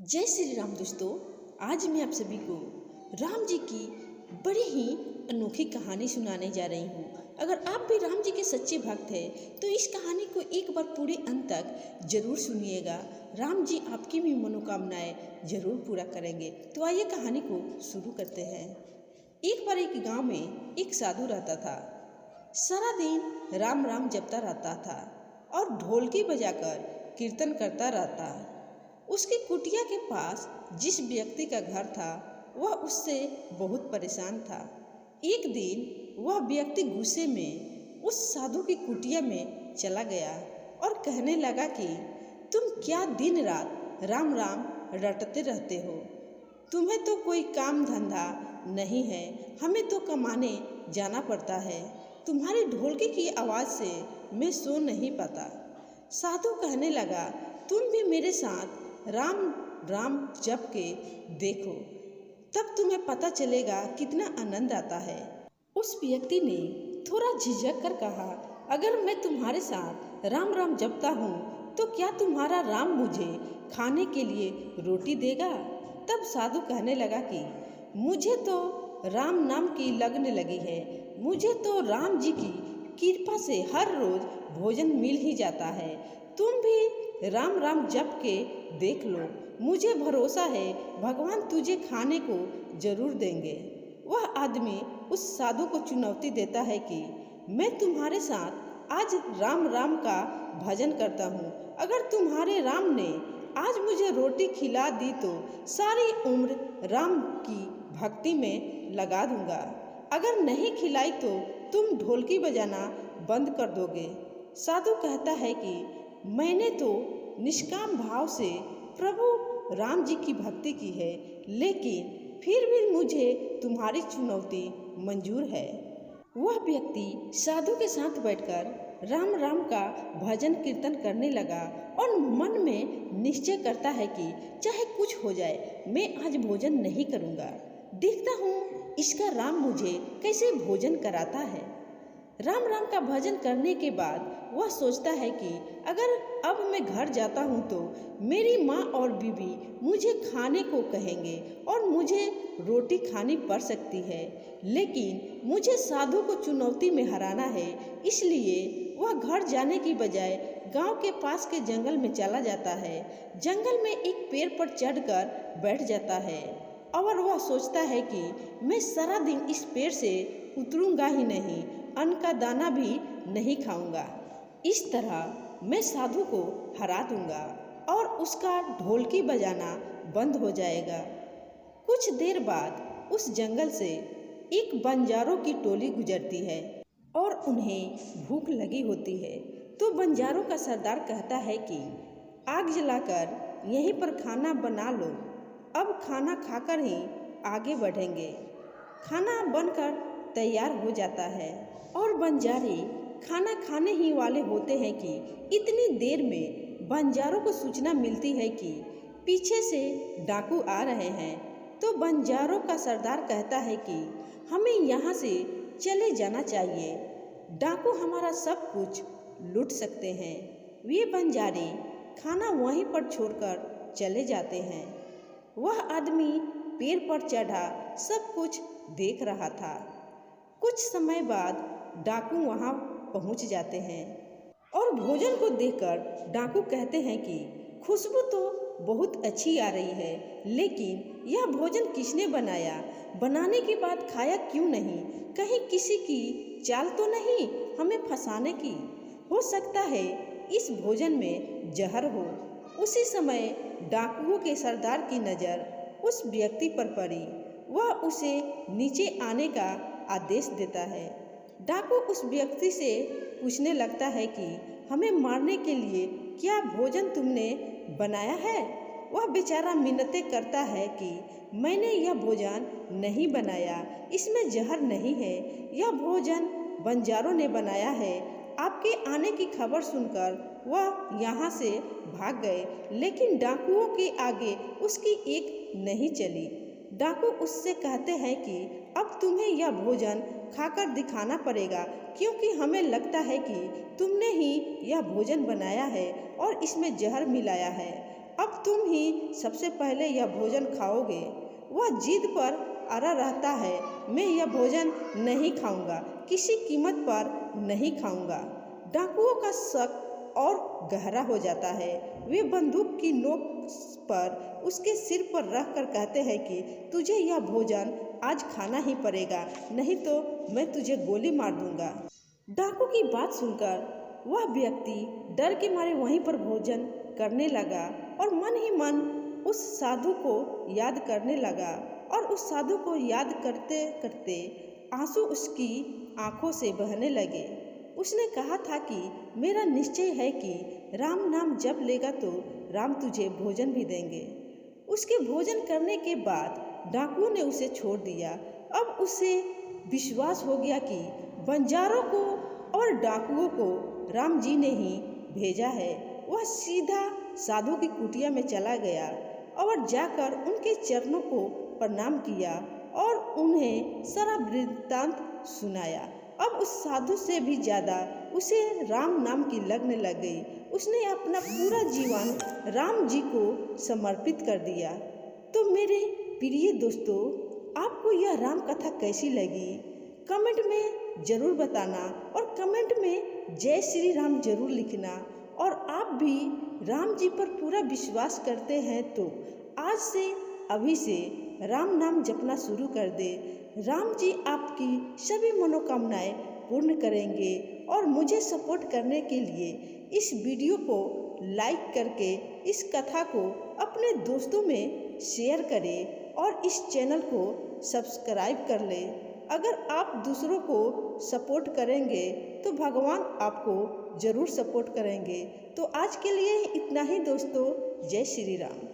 जय श्री राम दोस्तों। आज मैं आप सभी को राम जी की बड़ी ही अनोखी कहानी सुनाने जा रही हूँ। अगर आप भी राम जी के सच्चे भक्त हैं तो इस कहानी को एक बार पूरे अंत तक जरूर सुनिएगा। राम जी आपकी भी मनोकामनाएं जरूर पूरा करेंगे। तो आइए कहानी को शुरू करते हैं। एक बार एक गांव में एक साधु रहता था। सारा दिन राम राम जपता रहता था और ढोलकी बजाकर कीर्तन करता रहता। उसकी कुटिया के पास जिस व्यक्ति का घर था वह उससे बहुत परेशान था। एक दिन वह व्यक्ति गुस्से में उस साधु की कुटिया में चला गया और कहने लगा कि तुम क्या दिन रात राम राम रटते रहते हो? तुम्हें तो कोई काम धंधा नहीं है, हमें तो कमाने जाना पड़ता है। तुम्हारी ढोलकी की आवाज़ से मैं सो नहीं पाता। साधु कहने लगा, तुम भी मेरे साथ राम राम जप के देखो, तब तुम्हें पता चलेगा कितना आनंद आता है। उस व्यक्ति ने थोड़ा झिझक कर कहा, अगर मैं तुम्हारे साथ राम राम जपता हूँ तो क्या तुम्हारा राम मुझे खाने के लिए रोटी देगा? तब साधु कहने लगा कि मुझे तो राम नाम की लगने लगी है। मुझे तो राम जी की कृपा से हर रोज भोजन मिल ही जाता है। तुम भी राम राम जप के देख लो, मुझे भरोसा है भगवान तुझे खाने को जरूर देंगे। वह आदमी उस साधु को चुनौती देता है कि मैं तुम्हारे साथ आज राम राम का भजन करता हूँ। अगर तुम्हारे राम ने आज मुझे रोटी खिला दी तो सारी उम्र राम की भक्ति में लगा दूंगा। अगर नहीं खिलाई तो तुम ढोलकी बजाना बंद कर दोगे। साधु कहता है कि मैंने तो निष्काम भाव से प्रभु राम जी की भक्ति की है, लेकिन फिर भी मुझे तुम्हारी चुनौती मंजूर है। वह व्यक्ति साधु के साथ बैठकर राम राम का भजन कीर्तन करने लगा और मन में निश्चय करता है कि चाहे कुछ हो जाए मैं आज भोजन नहीं करूँगा। देखता हूँ इसका राम मुझे कैसे भोजन कराता है। राम राम का भजन करने के बाद वह सोचता है कि अगर अब मैं घर जाता हूँ तो मेरी माँ और बीवी मुझे खाने को कहेंगे और मुझे रोटी खानी पड़ सकती है, लेकिन मुझे साधु को चुनौती में हराना है। इसलिए वह घर जाने की बजाय गांव के पास के जंगल में चला जाता है। जंगल में एक पेड़ पर चढ़कर बैठ जाता है और वह सोचता है कि मैं सारा दिन इस पेड़ से उतरूंगा ही नहीं, अन्न का दाना भी नहीं खाऊंगा। इस तरह मैं साधु को हरा दूंगा और उसका ढोलकी बजाना बंद हो जाएगा। कुछ देर बाद उस जंगल से एक बंजारों की टोली गुजरती है और उन्हें भूख लगी होती है। तो बंजारों का सरदार कहता है कि आग जलाकर यहीं पर खाना बना लो, अब खाना खाकर ही आगे बढ़ेंगे। खाना बनकर तैयार हो जाता है और बंजारे खाना खाने ही वाले होते हैं कि इतनी देर में बंजारों को सूचना मिलती है कि पीछे से डाकू आ रहे हैं। तो बंजारों का सरदार कहता है कि हमें यहाँ से चले जाना चाहिए, डाकू हमारा सब कुछ लूट सकते हैं। वे बंजारे खाना वहीं पर छोड़कर चले जाते हैं। वह आदमी पेड़ पर चढ़ा सब कुछ देख रहा था। कुछ समय बाद डाकू वहां पहुंच जाते हैं और भोजन को देखकर डाकू कहते हैं कि खुशबू तो बहुत अच्छी आ रही है, लेकिन यह भोजन किसने बनाया? बनाने के बाद खाया क्यों नहीं? कहीं किसी की चाल तो नहीं हमें फंसाने की? हो सकता है इस भोजन में जहर हो। उसी समय डाकुओं के सरदार की नज़र उस व्यक्ति पर पड़ी। वह उसे नीचे आने का आदेश देता है। डाकू उस व्यक्ति से पूछने लगता है कि हमें मारने के लिए क्या भोजन तुमने बनाया है? वह बेचारा मिन्नतें करता है कि मैंने यह भोजन नहीं बनाया, इसमें जहर नहीं है, यह भोजन बंजारों ने बनाया है। आपके आने की खबर सुनकर वह यहाँ से भाग गए, लेकिन डाकुओं के आगे उसकी एक नहीं चली। डाकू उससे कहते हैं कि अब तुम्हें यह भोजन खाकर दिखाना पड़ेगा, क्योंकि हमें लगता है कि तुमने ही यह भोजन बनाया है और इसमें जहर मिलाया है। अब तुम ही सबसे पहले यह भोजन खाओगे। वह जिद पर अड़ा रहता है, मैं यह भोजन नहीं खाऊंगा, किसी कीमत पर नहीं खाऊंगा। डाकुओं का शक और गहरा हो जाता है। वे बंदूक की नोक पर उसके सिर पर रख कर कहते हैं कि तुझे यह भोजन आज खाना ही पड़ेगा, नहीं तो मैं तुझे गोली मार दूंगा। डाकू की बात सुनकर वह व्यक्ति डर के मारे वहीं पर भोजन करने लगा और मन ही मन उस साधु को याद करने लगा। और उस साधु को याद करते करते आंसू उसकी आंखों से बहने लगे। उसने कहा था कि मेरा निश्चय है कि राम नाम जप लेगा तो राम तुझे भोजन भी देंगे। उसके भोजन करने के बाद डाकुओं ने उसे छोड़ दिया। अब उसे विश्वास हो गया कि बंजारों को और डाकुओं को राम जी ने ही भेजा है। वह सीधा साधु की कुटिया में चला गया और जाकर उनके चरणों को प्रणाम किया और उन्हें सारा वृत्तांत सुनाया। अब उस साधु से भी ज़्यादा उसे राम नाम की लगने लग गई। उसने अपना पूरा जीवन राम जी को समर्पित कर दिया। तो मेरे प्रिय दोस्तों, आपको यह राम कथा कैसी लगी कमेंट में ज़रूर बताना और कमेंट में जय श्री राम जरूर लिखना। और आप भी राम जी पर पूरा विश्वास करते हैं तो आज से अभी से राम नाम जपना शुरू कर दे। राम जी आपकी सभी मनोकामनाएं पूर्ण करेंगे। और मुझे सपोर्ट करने के लिए इस वीडियो को लाइक करके इस कथा को अपने दोस्तों में शेयर करें और इस चैनल को सब्सक्राइब कर लें। अगर आप दूसरों को सपोर्ट करेंगे तो भगवान आपको ज़रूर सपोर्ट करेंगे। तो आज के लिए इतना ही दोस्तों। जय श्री राम।